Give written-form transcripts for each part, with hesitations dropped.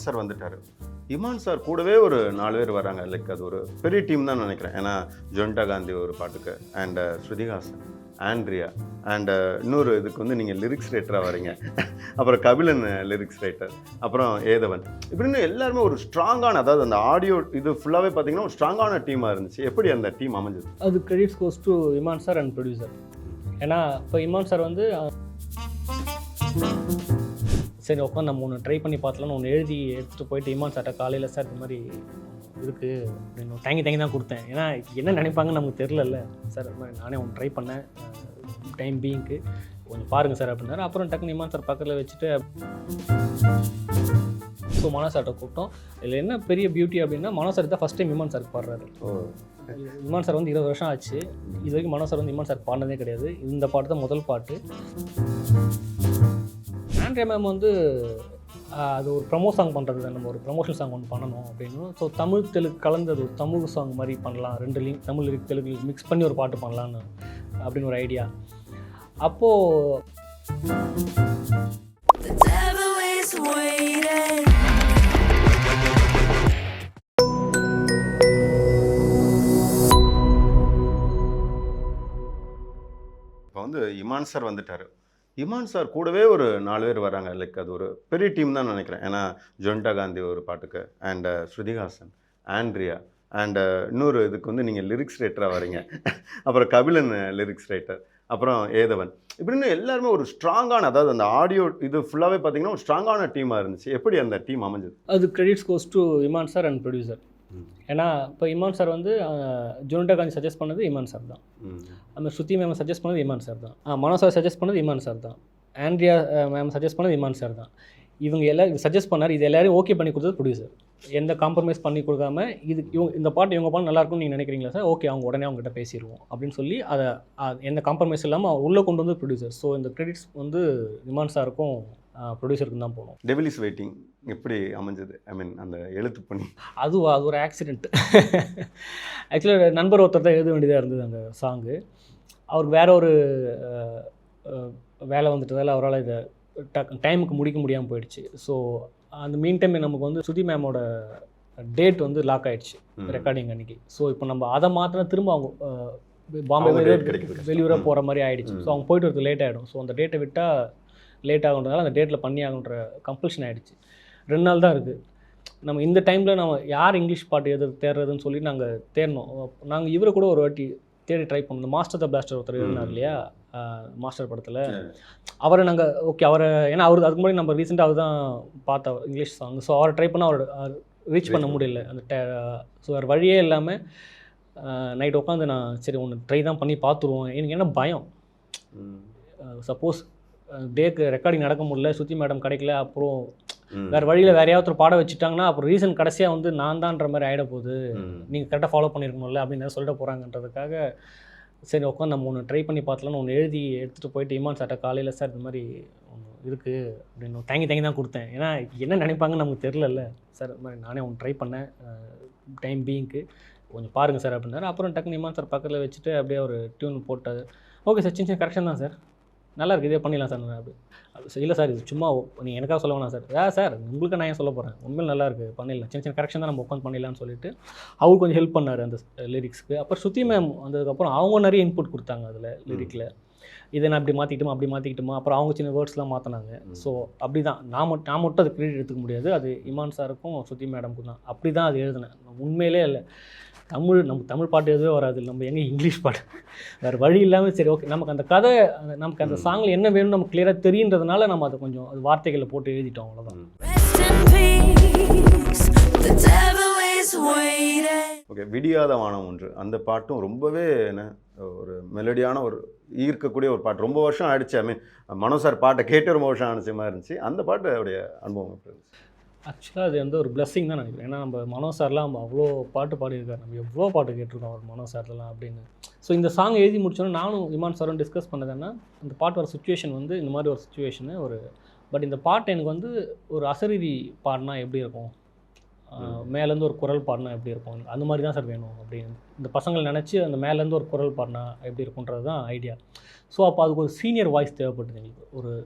Imman sir வந்துட்டார். Imman sir கூடவே ஒரு 4 பேர் வராங்க. லைக் அது ஒரு பெரிய டீம் தான் நினைக்கிறேன். ஏன்னா ஜொனிட்டா காந்தி ஒரு பாட்டுக்கு, அண்ட் ஸ்ருதிஹாசன், ஆண்ட்ரியா, அண்ட் இன்னொரு இதுக்கு வந்து நீங்கள் லிரிக்ஸ் ரைட்டராக வரீங்க. அப்புறம் கபிலன் லிரிக்ஸ் ரைட்டர், அப்புறம் ஏதவன், இப்படின்னு எல்லாருமே ஒரு ஸ்ட்ராங்கான, அதாவது அந்த ஆடியோ இது ஃபுல்லாகவே பார்த்தீங்கன்னா ஒரு ஸ்ட்ராங்கான டீமாக இருந்துச்சு. எப்படி அந்த டீம் அமைஞ்சது? அது credits goes to Imman sir and producer. ஏன்னா இப்போ இமான் சார் வந்து சரி உட்காந்து நம்ம ஒன்று ட்ரை பண்ணி பார்த்தலாம்னு ஒன்று எழுதி எடுத்துகிட்டு போயிட்டு இமான் சார்ட்ட காலையில் சார் இந்த மாதிரி இருக்குது அப்படின்னு தேங்கி தான் கொடுத்தேன். ஏன்னா என்ன நினைப்பாங்கன்னு நமக்கு தெரிலல்ல சார். அது மாதிரி நானே ஒன்று ட்ரை பண்ணேன் டைம் பீயிங்க்கு, கொஞ்சம் பாருங்கள் சார் அப்படின்னாரு. அப்புறம் டக்குன்னு இமான் சார் பக்கத்தில் வச்சுட்டு ஸோ மனோ சார்ட்ட கூப்பிட்டோம். இதில் என்ன பெரிய பியூட்டி அப்படின்னா, மனோ சார் தான் ஃபஸ்ட் டைம் இமான் சாருக்கு பாடுறாரு. இமான் சார் வந்து 20 வருஷம் ஆச்சு. இது வரைக்கும் மனோ சார் வந்து இமான் சார் பாடினதே கிடையாது. இந்த பாட்டு தான் முதல் பாட்டு. ஆண்ட்ரியா மேம் வந்து அது ஒரு ப்ரமோ சாங் பண்ணுறது தான், நம்ம ஒரு ப்ரமோஷன் சாங் ஒன்று பண்ணணும் அப்படின்னு. ஸோ தமிழ் தெலுங்கு கலந்து அது ஒரு தமிழ் சாங் மாதிரி பண்ணலாம், 2 தமிழ் லிரிக் தெலுங்கு மிக்ஸ் பண்ணி ஒரு பாட்டு பண்ணலான்னு அப்படின்னு ஒரு ஐடியா. அப்போது இப்போ வந்து இமான் சார் வந்துட்டார். இமான் சார் கூடவே ஒரு 4 பேர் வராங்க. லைக் அது ஒரு பெரிய டீம் தான் நினைக்கிறேன். ஏன்னா ஜொனிட்டா காந்தி ஒரு பாட்டுக்கு, அண்ட் ஸ்ருதிஹாசன், ஆண்ட்ரியா, அண்ட் இன்னொரு இதுக்கு வந்து நீங்கள் லிரிக்ஸ் ரைட்டராக வரீங்க. அப்புறம் கபிலன் லிரிக்ஸ் ரைட்டர், அப்புறம் ஏதவன், இப்படின்னு எல்லாருமே ஒரு ஸ்ட்ராங்கான, அதாவது அந்த ஆடியோ இது ஃபுல்லாகவே பார்த்தீங்கன்னா ஒரு ஸ்ட்ராங்கான டீமாக இருந்துச்சு. எப்படி அந்த டீம் அமைஞ்சது? அது credits goes to Imman sir and producer. ஏன்னா இப்போ இமான் சார் வந்து ஜொனிட்டா காந்தி சஜஸ்ட் பண்ணது இமான் சார் தான். அந்த ஸ்ருதி மேம் சஜஸ்ட் பண்ணது இமான் சார் தான். மனோ சார் சஜஸ்ட் பண்ணது இமான் சார் தான். ஆண்ட்ரியா மேம் சஜஸ்ட் பண்ணது இமான் சார் தான். இவங்க எல்லாம் சஜஸ்ட் பண்ணார். இது எல்லாரையும் ஓகே பண்ணி கொடுத்தது ப்ரொடியூசர். எந்த காம்ப்ரமைஸ் பண்ணி கொடுக்காம, இந்த பாட்டு இவங்க பாட்டு நல்லாயிருக்கும்னு நீங்கள் நினைக்கிறீங்களா சார், ஓகே அவங்க உடனே அவங்ககிட்ட பேசிடுவோம் அப்படின்னு சொல்லி அதை எந்த காம்ப்ரமைஸ் இல்லாமல் உள்ளே கொண்டு வந்து ப்ரொடியூசர். ஸோ இந்த கிரெடிட்ஸ் வந்து இமான் சாருக்கும் ப்ரொடியூசருக்கு தான் போகணும். டெவில் இஸ் வெயிட்டிங் எப்படி அமைஞ்சது? ஐ மீன் அந்த எழுத்து பண்ணி அது ஒரு ஆக்சிடெண்ட். ஆக்சுவலாக நண்பர் ஒருத்தர் தான் எழுத வேண்டியதாக இருந்தது அந்த சாங்கு. அவருக்கு வேற ஒரு வேலை வந்துட்டதால் அவரால் இதை டைமுக்கு முடிக்க முடியாமல் போயிடுச்சு. ஸோ அந்த மீன் டைம் நமக்கு வந்து ஸ்ருதி மேமோட டேட் வந்து லாக் ஆகிடுச்சு ரெக்கார்டிங் அன்றைக்கி. ஸோ இப்போ நம்ம அதை மாத்திரம் திரும்ப அவங்க பாம்பே வெளியூராக போகிற மாதிரி ஆகிடுச்சு. ஸோ அவங்க போயிட்டு வரது லேட் ஆகிடும். ஸோ அந்த டேட்டை விட்டால் லேட் ஆகுன்றதால அந்த டேட்டில் பண்ணி ஆகுன்ற கம்பல்ஷன் ஆகிடுச்சு. 2 நாள் தான் இருக்குது. நம்ம இந்த டைமில் நம்ம யார் இங்கிலீஷ் பாட்டு எது தேடுறதுன்னு சொல்லி நாங்கள் தேடினோம். நாங்கள் இவரை கூட ஒரு வாட்டி தேடி ட்ரை பண்ணோம். மாஸ்டர் த பிளாஸ்டர் ஒருத்தர் இருந்தார் இல்லையா மாஸ்டர் படத்தில், அவரை நாங்கள் ஓகே அவரை, ஏன்னா அவர் அதுக்கு முன்னாடி நம்ம ரீசெண்டாக அவர் தான் பார்த்தா இங்கிலீஷ் சாங். ஸோ அவரை ட்ரை பண்ணால் அவர் ரீச் பண்ண முடியல அந்த ஸோ வேறு வழியே இல்லாமல் நைட் உட்காந்து நான் சரி ஒன்று ட்ரை தான் பண்ணி பார்த்துருவோம். எனக்கு என்ன பயம், சப்போஸ் டேக்கு ரெக்கார்டிங் நடக்க முடியல, சுற்றி மேடம் கிடைக்கல, அப்புறம் வேறு வழியில் வேறு யாவது பாட வச்சுட்டாங்கன்னா அப்புறம் ரீசன் கடைசியாக வந்து நான் தான்ற மாதிரி ஆகிட போகுது, நீங்கள் கரெக்டாக ஃபாலோ பண்ணியிருக்கணும்ல அப்படின்னு சொல்லிட்டு போகிறாங்கன்றதுக்காக சரி உட்காந்து நம்ம ஒன்று ட்ரை பண்ணி பார்த்தலாம்னு ஒன்று எழுதி எடுத்துகிட்டு போயிட்டு இமான் சார்ட்ட காலையில் சார் இந்த மாதிரி ஒன்று இருக்குது அப்படின்னு தேங்கி தான் கொடுத்தேன். ஏன்னா என்ன நினைப்பாங்கன்னு நமக்கு தெரிலல்ல சார். அது மாதிரி நானே ஒன்று ட்ரை பண்ணேன் டைம் பீயிங்க்கு, கொஞ்சம் பாருங்கள் சார் அப்படின்னாரு. அப்புறம் டக்குன்னு இமான் சார் பக்கத்தில் வச்சுட்டு அப்படியே ஒரு டியூன் போட்டார். ஓகே சார், சின்ன கரெக்ஷன் தான் சார், நல்லா இருக்குது, இதே பண்ணிடலாம் சார் அப்படி. இல்லை சார் இது சும்மா நீங்கள் எனக்காக சொல்ல வேணாம் சார். சார் உங்களுக்கு நான் ஏன் சொல்ல போகிறேன், உண்மையில் நல்லா இருக்குது, பண்ணிடலாம், சின்ன கரெக்ஷன் தான் நம்ம உட்காந்து பண்ணிடலாம்னு சொல்லிட்டு அவர் கொஞ்சம் ஹெல்ப் பண்ணார் அந்த லிரிக்ஸ்க்கு. அப்புறம் ஸ்ருதி மேம் வந்ததுக்கப்புறம் அவங்க நிறைய இன்புட் கொடுத்தாங்க அதில் லிரிக்கில். இதை நான் இப்படி மாற்றிக்கிட்டுமா அப்புறம் அவங்க சின்ன வேர்ட்ஸ்லாம் மாற்றினாங்க. ஸோ அப்படி தான் நான் மட்டும் அது கிரெடிட் எடுத்துக்க முடியாது, அது இமான் சாருக்கும் ஸ்ருதி மேடமுக்கும் தான். அப்படி தான் அது எழுதினேன். உண்மையிலே இல்லை நம்ம தமிழ் பாட்டு எதுவே வராது, நம்ம எங்கே இங்கிலீஷ் பாட்டு, வேறு வழி இல்லாமல் சரி ஓகே நமக்கு அந்த கதை, நமக்கு அந்த சாங்கில் என்ன வேணும்னு நமக்கு கிளியராக தெரியுன்றதுனால நம்ம அதை கொஞ்சம் அது வார்த்தைகளில் போட்டு எழுதிட்டோம், அவ்வளோதான். ஓகே, விடியாத வானம் ஒன்று, அந்த பாட்டும் ரொம்பவே என்ன ஒரு மெலடியான ஒரு ஈர்க்கக்கூடிய ஒரு பாட்டு. ரொம்ப வருஷம் ஆயிடுச்சு. ஐ மீன் மனோ சார் பாட்டை கேட்டு ரொம்ப வருஷம் ஆனிச்ச மாதிரி இருந்துச்சு. அந்த பாட்டு அவருடைய அனுபவம் எப்படி இருந்துச்சு? ஆக்சுவலாக அது வந்து ஒரு பிளெஸ்ஸிங் தான் நினைக்கிறேன். ஏன்னா நம்ம மனோ சார்லாம் நம்ம அவ்வளோ பாட்டு பாடியிருக்காரு, நம்ம எவ்வளோ பாட்டு கேட்டிருக்கோம் அவர் மனோ சார்லாம் அப்படின்னு. ஸோ இந்த சாங் எழுதி முடிச்சோன்னா நானும் இமான் சாரும் டிஸ்கஸ் பண்ணதுன்னா, இந்த பாட்டு ஒரு சுச்சுவேஷன் வந்து இந்த மாதிரி ஒரு சுச்சுவேஷனு பட் இந்த பாட்டு எனக்கு வந்து ஒரு அசரீதி பாடினா எப்படி இருக்கும், மேலேருந்து ஒரு குரல் பாடினா எப்படி இருக்கும், அந்த மாதிரி தான் சார் வேணும் அப்படின்னு இந்த பசங்களை நினச்சி அந்த மேலேருந்து ஒரு குரல் பாடினா எப்படி இருக்குன்றது தான் ஐடியா. ஸோ அப்போ அதுக்கு ஒரு சீனியர் வாய்ஸ் தேவைப்பட்டது எங்களுக்கு.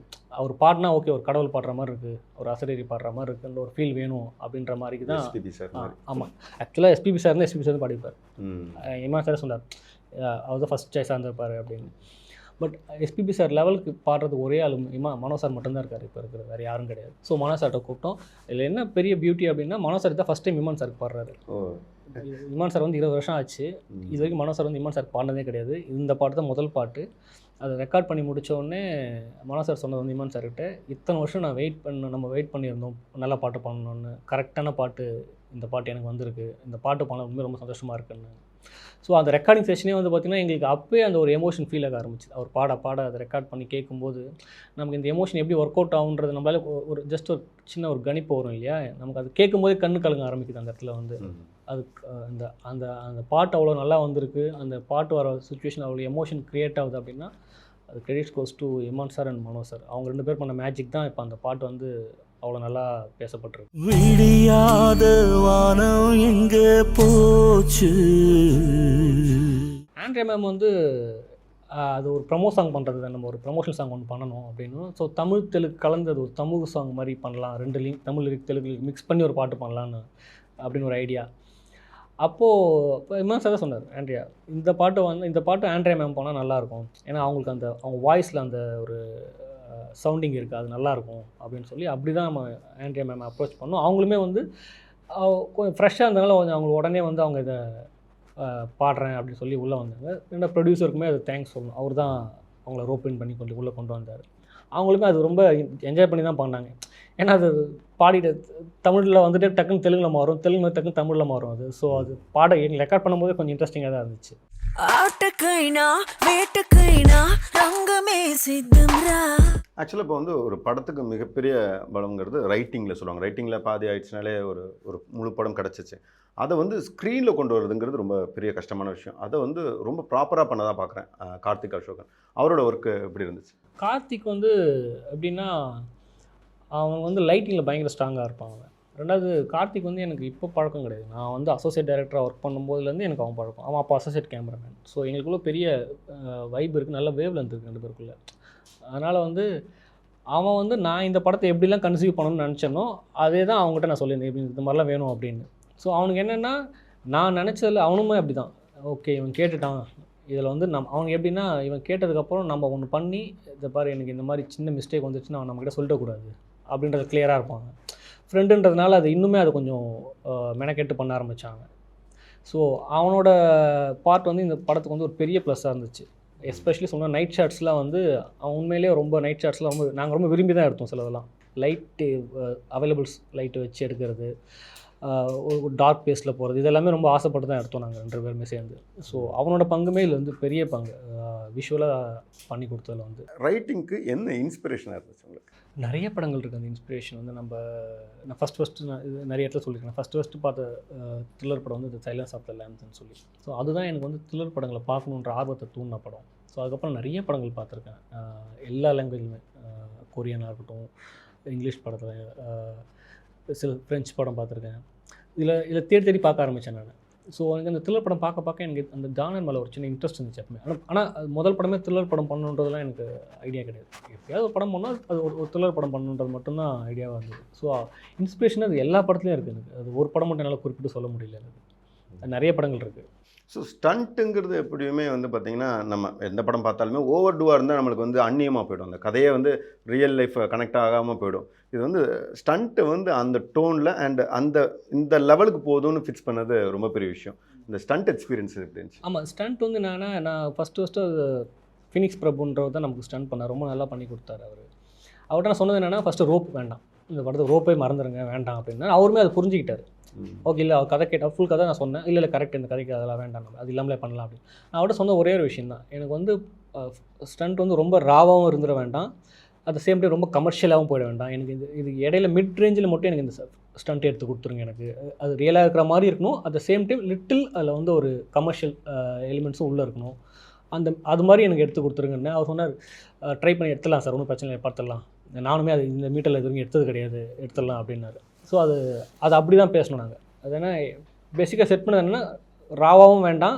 அவர் பாடினா ஓகே, ஒரு கடவுள் பாடுற மாதிரி இருக்குது, ஒரு அசரீரி பாடுற மாதிரி இருக்குன்ற ஒரு ஃபீல் வேணும் அப்படின்ற மாதிரி தான். SPB sir. ஆமாம், ஆக்சுவலாக எஸ்பிபி சார் தான் பாடிப்பார். இமான் சார் சொன்னார் அவர் தான் ஃபஸ்ட் சாய்ஸாக இருந்திருப்பார் அப்படின்னு. பட் எஸ்பிபி சார் லெவலுக்கு பாடுறது ஒரே ஆளு மனோ சார் மட்டும்தான் இருக்கார் இப்போ இருக்கிறது, வேறு யாரும் கிடையாது. ஸோ மனோ சார்கிட்ட கூப்பிட்டோம். இதில் என்ன பெரிய பியூட்டி அப்படின்னா, மனோ சார் தான் ஃபஸ்ட் டைம் இமான் சாருக்கு பாடுறாரு. இமான் சார் வந்து 20 வருஷம் ஆச்சு, இது வரைக்கும் மனோ சார் வந்து இமான் சார் பாடினதே கிடையாது. இந்த பாட்டு தான் முதல் பாட்டு. அதை ரெக்கார்ட் பண்ணி முடித்தோடனே மனோ சார் சொன்னது வந்து இமான் சார்கிட்ட, இத்தனை வருஷம் நம்ம வெயிட் பண்ணியிருந்தோம் நல்ல பாட்டு பண்ணணுன்னு, கரெக்டான பாட்டு இந்த பாட்டு எனக்கு வந்திருக்கு, இந்த பாட்டு பண்ண உண்மையாக ரொம்ப சந்தோஷமாக இருக்குன்னு. ஸோ அந்த ரெக்கார்டிங் செஷனே வந்து பார்த்திங்கன்னா எங்களுக்கு அப்போயே அந்த ஒரு எமோஷன் ஃபீல் ஆக ஆரம்பிச்சு. அவர் பாட அதை ரெக்கார்ட் பண்ணி கேட்கும்போது நமக்கு இந்த எமோஷன் எப்படி ஒர்க் அவுட் ஆகுன்றது நம்மளால ஒரு ஜஸ்ட் ஒரு சின்ன ஒரு கணிப்பு வரும் இல்லையா, நமக்கு அது கேட்கும்போதே கண்ணு கலங்க ஆரம்பிக்குது அந்த இடத்துல வந்து. அதுக்கு அந்த அந்த பாட்டு அவ்வளோ நல்லா வந்திருக்கு, அந்த பாட்டு வர சுச்சுவேஷன் அவ்வளோ எமோஷன் க்ரியேட் ஆகுது அப்படின்னா அது credits goes to Imman sir and Mano sir. அவங்க 2 பேர் பண்ண மேஜிக் தான் இப்போ அந்த பாட்டு வந்து அவ்வளோ நல்லா பேசப்பட்டிருக்கு. விடியாத வானம் எங்கே போச்சு. ஆண்ட்ரியா மேம் வந்து அது ஒரு ப்ரமோ சாங் பண்ணுறது தான், நம்ம ஒரு ப்ரமோஷனல் சாங் ஒன்று பண்ணணும் அப்படின்னு. ஸோ தமிழ் தெலுங்கு கலந்தது ஒரு தமிழ் சாங் மாதிரி பண்ணலாம், 2 link Tamil lyric Telugu lyric mix பண்ணி ஒரு பாட்டு பண்ணலான்னு அப்படின்னு ஒரு ஐடியா. அப்போது இப்போ இமான் சார் தான் சொன்னார், ஆண்ட்ரியா இந்த பாட்டு ஆண்ட்ரியா மேம் போனால் நல்லாயிருக்கும், ஏன்னா அவங்களுக்கு அவங்க வாய்ஸில் அந்த ஒரு சவுண்டிங் இருக்குது, அது நல்லாயிருக்கும் அப்படின்னு சொல்லி அப்படி தான் நம்ம ஆண்ட்ரியா மேம் அப்ரோச் பண்ணோம். அவங்களுமே வந்து கொஞ்சம் ஃப்ரெஷ்ஷாக இருந்தனால கொஞ்சம் அவங்களுக்கு உடனே வந்து அவங்க இதை பாடுறேன் அப்படின்னு சொல்லி உள்ளே வந்தாங்க. ஏன்னா ப்ரொடியூசருக்குமே அது தேங்க்ஸ் சொல்லணும், அவர் தான் அவங்கள ரோப்பின் பண்ணி உள்ளே கொண்டு வந்தார். அவங்களுமே அது ரொம்ப என்ஜாய் பண்ணி தான் பண்ணாங்க. ஏன்னா அது பாடிட்டு தமிழில் வந்துட்டு டக்குன்னு தெலுங்கில் மாறும், தெலுங்கு டக்குன்னு தமிழில் மாறும் அது. ஸோ அது ரெக்கார்ட் பண்ணும்போது கொஞ்சம் இன்ட்ரெஸ்டிங்காக தான் இருந்துச்சு. ஆக்சுவலாக இப்போ வந்து ஒரு படத்துக்கு மிகப்பெரிய பலங்கிறது ரைட்டிங்கில் சொல்லுவாங்க. ரைட்டிங்கில் பாதி ஆயிடுச்சுனாலே ஒரு முழு படம் கிடச்சிச்சு. அதை வந்து ஸ்க்ரீனில் கொண்டு வரதுங்கிறது ரொம்ப பெரிய கஷ்டமான விஷயம். அதை வந்து ரொம்ப ப்ராப்பராக பண்ண தான் பார்க்குறேன் கார்த்திக் அசோகன். அவரோட ஒர்க்கு எப்படி இருந்துச்சு? கார்த்திக் வந்து எப்படின்னா, அவங்க வந்து லைட்டிங்கில் பயங்கர ஸ்ட்ராங்காக இருப்பாங்க. ரெண்டாவது கார்த்திக் வந்து எனக்கு இப்போ பழக்கம் கிடையாது. நான் வந்து அசோசியேட் டைரக்டராக ஒர்க் பண்ணும்போதுலேருந்து எனக்கு அவன் பழக்கம். அவன் அப்போ அசோசியேட் கேமராமேன். ஸோ எங்களுக்குள்ளே பெரிய வைப் இருக்குது, நல்ல வேவ் லென்த் இருக்குது 2 பேருக்குள்ளே. அதனால் வந்து அவன் வந்து நான் இந்த படத்தை எப்படிலாம் கன்சீவ் பண்ணணும்னு நினச்சேனோ அதே தான் அவங்ககிட்ட நான் சொல்லியிருந்தேன், இப்படி இந்த மாதிரிலாம் வேணும் அப்படின்னு. ஸோ அவனுக்கு என்னென்னா, நான் நினச்சதில் அவனுமே அப்படி தான். ஓகே இவன் கேட்டுட்டான், இதில் வந்து அவனுக்கு எப்படின்னா, இவன் கேட்டதுக்கப்புறம் நம்ம ஒன்று பண்ணி இதை பாரு எனக்கு இந்த மாதிரி சின்ன மிஸ்டேக் வந்துச்சுன்னா அவன் நம்மக்கிட்ட சொல்லிடக்கூடாது அப்படின்றது கிளியராக இருப்பாங்க. ஃப்ரெண்டுன்றதுனால அது இன்னுமே அதை கொஞ்சம் மெனக்கெட்டு பண்ண ஆரம்பித்தாங்க. ஸோ அவனோட பார்ட் வந்து இந்த படத்துக்கு வந்து ஒரு பெரிய ப்ளஸ்ஸாக இருந்துச்சு. எஸ்பெஷலி சொன்னால் நைட் ஷாட்ஸ்லாம் வந்து அவன் உண்மையிலேயே ரொம்ப நைட் ஷாட்ஸ்லாம் நாங்கள் ரொம்ப விரும்பி தான் எடுத்தோம். சிலதெல்லாம் லைட்டு அவைலபிள்ஸ் லைட்டு வச்சு எடுக்கிறது, ஒரு டார்க் பிளேஸில் போகிறது, இதெல்லாமே ரொம்ப ஆசைப்பட்டு தான் எடுத்தோம் நாங்கள் 2 பேருமே சேர்ந்து. ஸோ அவனோட பங்குமே இதில் வந்து பெரிய பங்கு விஷுவலாக பண்ணி கொடுத்ததில் வந்து. ரைட்டிங்க்கு என்ன இன்ஸ்பிரேஷனாக இருந்துச்சு உங்களுக்கு? நிறைய படங்கள் இருக்குது அந்த இன்ஸ்பிரேஷன் வந்து. நான் ஃபஸ்ட்டு நான் இது நிறைய இடத்துல சொல்லியிருக்கேன். ஃபஸ்ட்டு பார்த்த த்ரில்லர் படம் வந்து சைலன்ஸ் ஆஃப் த லேம்ப்ஸ்ன்னு சொல்லி. ஸோ அதுதான் எனக்கு வந்து த்ரில்லர் படங்களை பார்க்கணுன்ற ஆர்வத்தை தூண்டின படம். ஸோ அதுக்கப்புறம் நிறைய படங்கள் பார்த்துருக்கேன், எல்லா லாங்குவேஜுமே. கொரியனாக இருக்கட்டும், இங்கிலீஷ் படத்தில் சில ஃப்ரெஞ்சு படம் பார்த்துருக்கேன். இதில் தேடி பார்க்க ஆரம்பித்தேன் நான். ஸோ எனக்கு அந்த த்ரில்லர் படம் பார்க்க எனக்கு அந்த ஜானர் மேலே ஒரு சின்ன இன்ட்ரெஸ்ட் இருந்துச்சு எப்பவுமே. ஆனால் அது முதல் படமே த்ரில்லர் படம் பண்ணணுன்றதுலாம் எனக்கு ஐடியா கிடையாது. எப்படியாவது ஒரு படம் பண்ணால் அது ஒரு த்ரில்லர் படம் பண்ணணுன்றது மட்டும்தான் ஐடியாவாக இருந்தது. ஸோ இன்ஸ்பிரேஷன் அது எல்லா படத்துலையும் இருக்குது எனக்கு. அது ஒரு படம் மட்டும் என்னால் குறிப்பிட்டு சொல்ல முடியல, எனக்கு நிறைய படங்கள் இருக்குது. ஸோ ஸ்டண்ட்டுங்கிறது எப்படியுமே வந்து பார்த்திங்கன்னா, நம்ம எந்த படம் பார்த்தாலுமே ஓவர் டூவாக இருந்தால் நம்மளுக்கு வந்து அந்நியமாக போய்டும், அந்த கதையை வந்து ரியல் லைஃப் கனெக்ட் ஆகாமல் போய்டும். இது வந்து ஸ்டண்ட்டு வந்து அந்த டோனில் அண்ட் இந்த லெவலுக்கு போதும்னு ஃபிக்ஸ் பண்ணது ரொம்ப பெரிய விஷயம். இந்த ஸ்டண்ட் எக்ஸ்பீரியன்ஸ் எப்படி இருந்துச்சு? ஆமாம், ஸ்டண்ட் வந்து நான் ஃபஸ்ட்டு ஃபினிக்ஸ் பிரபுன்றவர் தான் நமக்கு ஸ்டண்ட் பண்ணார், ரொம்ப நல்லா பண்ணி கொடுத்தாரு அவர். அவர்கிட்ட நான் சொன்னது என்னென்னா, ஃபஸ்ட்டு ரோப் வேண்டாம், இந்த படத்தை ரோப்பே மறந்துடுங்க வேண்டாம் அப்படின்னா. அவருமே அதை புரிஞ்சுக்கிட்டார். ஓகே, இல்லை அவர் கதை கேட்டால் ஃபுல் கதை நான் சொன்னேன், இல்லை கரெக்ட், இந்த கதைக்கு அதெல்லாம் வேண்டாம், அது இல்லாமலே பண்ணலாம் அப்படின்னு. நான் அவர்கிட்ட சொன்ன ஒரே ஒரு விஷயம் தான், எனக்கு வந்து ஸ்டண்ட் வந்து ரொம்ப ராவாகவும் இருந்துட வேண்டாம், அட் த சேம் டைம் ரொம்ப கமர்ஷியலாகவும் போயிட வேண்டாம். எனக்கு இது இடையில மிட் ரேஞ்சில் மட்டும் எனக்கு இந்த ஸ்டண்ட் எடுத்து கொடுத்துருங்க. எனக்கு அது ரியலாக இருக்கிற மாதிரி இருக்கணும், at the same time little அதில் வந்து ஒரு கமர்ஷியல் எலிமெண்ட்ஸும் உள்ளே இருக்கணும். அது மாதிரி எனக்கு எடுத்து கொடுத்துருங்கன்னு அவர் சொன்னார். ட்ரை பண்ணி எடுத்துடலாம் சார், ஒன்றும் பிரச்சனை இல்லை, பார்த்துடலாம். நானுமே அது இந்த மீட்டரில் இது வரைக்கும் எடுத்தது கிடையாது, எடுத்துடலாம் அப்படின்னாரு. ஸோ அது அப்படி தான் பேசணும் நாங்கள். அது என்ன பேசிக்காக செட் பண்ணது என்னென்னா ராவாகவும் வேண்டாம்,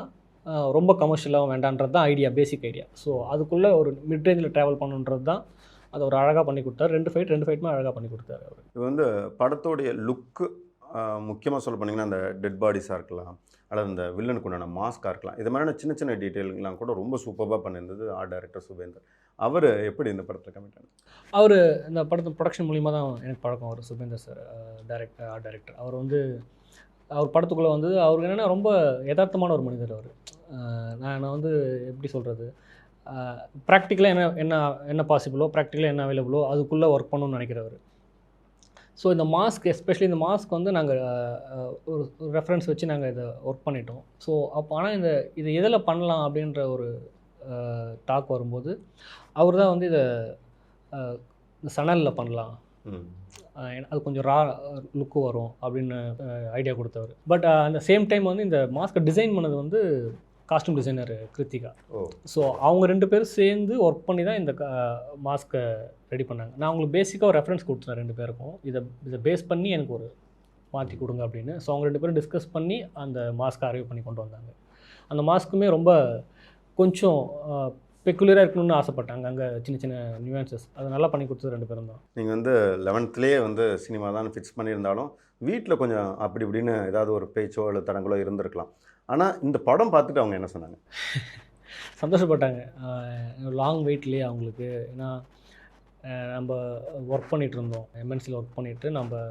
ரொம்ப கமர்ஷியலாகவும் வேண்டான்றது தான் ஐடியா, பேசிக் ஐடியா. ஸோ அதுக்குள்ளே ஒரு மிட் ரேஞ்சில் ட்ராவல் பண்ணுன்றது தான் அதை ஒரு அழகாக பண்ணி கொடுத்தாரு. ரெண்டு ஃபைட்டுமே அழகாக பண்ணி கொடுத்தாரு அவர். இது வந்து படத்தோடைய லுக்கு முக்கியமாக சொல்ல போனீங்கன்னா அந்த டெட் பாடிஸாக இருக்கலாம், அல்லது இந்த வில்லனுக்கு உண்டான மாஸ்காக இருக்கலாம், இது மாதிரியான சின்ன சின்ன டீட்டெயிலாம் கூட ரொம்ப சூப்பராக பண்ணியிருந்தது ஆர்ட் டைரக்டர் சுபேந்தர். அவர் எப்படி இந்த படத்தில் கமிட் ஆனார்? அவர் இந்த படத்து ப்ரொடக்ஷன் மூலிமா தான் எனக்கு பழக்கம். அவர் சுபேந்தர் சார் ஆர்ட் டைரக்டர். அவர் வந்து அவர் படத்துக்குள்ளே வந்து அவருக்கு என்னென்னா ரொம்ப யதார்த்தமான ஒரு மனிதர் அவர். நான் வந்து எப்படி சொல்கிறது, ப்ராக்டிக்கலாக என்ன பாசிபிளோ, ப்ராக்டிக்கலாக என்ன அவைலபிளோ அதுக்குள்ளே ஒர்க் பண்ணணும்னு நினைக்கிறவர். ஸோ இந்த மாஸ்க், எஸ்பெஷலி இந்த மாஸ்க் வந்து நாங்கள் ஒரு ரெஃபரன்ஸ் வச்சு நாங்கள் இதை ஒர்க் பண்ணிட்டோம். ஸோ அப்போ ஆனால் இது எதில் பண்ணலாம் அப்படின்ற ஒரு டாக் வரும்போது அவர் தான் வந்து இதை சணலில் பண்ணலாம், அது கொஞ்சம் ரா லுக்கு வரும் அப்படின்னு ஐடியா கொடுத்தவர். பட் அந்த சேம் டைம் வந்து இந்த மாஸ்க்கை டிசைன் பண்ணது வந்து காஸ்டியூம் டிசைனர் கிருத்திகா. ஸோ அவங்க 2 பேரும் சேர்ந்து ஒர்க் பண்ணி தான் இந்த மாஸ்க்கை ரெடி பண்ணாங்க. நான் அவங்களுக்கு பேசிக்காக ஒரு ரெஃபரன்ஸ் கொடுத்தேன் 2 பேருக்கும், இதை பேஸ் பண்ணி எனக்கு ஒரு மாற்றி கொடுங்க அப்படின்னு. ஸோ அவங்க 2 பேரும் டிஸ்கஸ் பண்ணி அந்த மாஸ்க்கை அரைவ் பண்ணி கொண்டு வந்தாங்க. அந்த மாஸ்க்குமே ரொம்ப கொஞ்சம் பெக்குலராக இருக்கணும்னு ஆசைப்பட்டாங்க. அங்கே சின்ன சின்ன நியூயான்சஸ் அதை நல்லா பண்ணி கொடுத்தது 2 பேரும் தான். நீங்கள் வந்து 11th வந்து சினிமா தான் ஃபிக்ஸ் பண்ணியிருந்தாலும் வீட்டில் கொஞ்சம் அப்படி இப்படின்னு ஏதாவது ஒரு பேச்சோ இல்லை தடங்களோ இருந்திருக்கலாம். ஆனால் இந்த படம் பார்த்துட்டு அவங்க என்ன சொன்னாங்க? சந்தோஷப்பட்டாங்க. லாங் வெயிட்லேயே அவங்களுக்கு. ஏன்னா நம்ம ஒர்க் பண்ணிகிட்டு இருந்தோம், எம்என்சியில் ஒர்க் பண்ணிவிட்டு நம்ம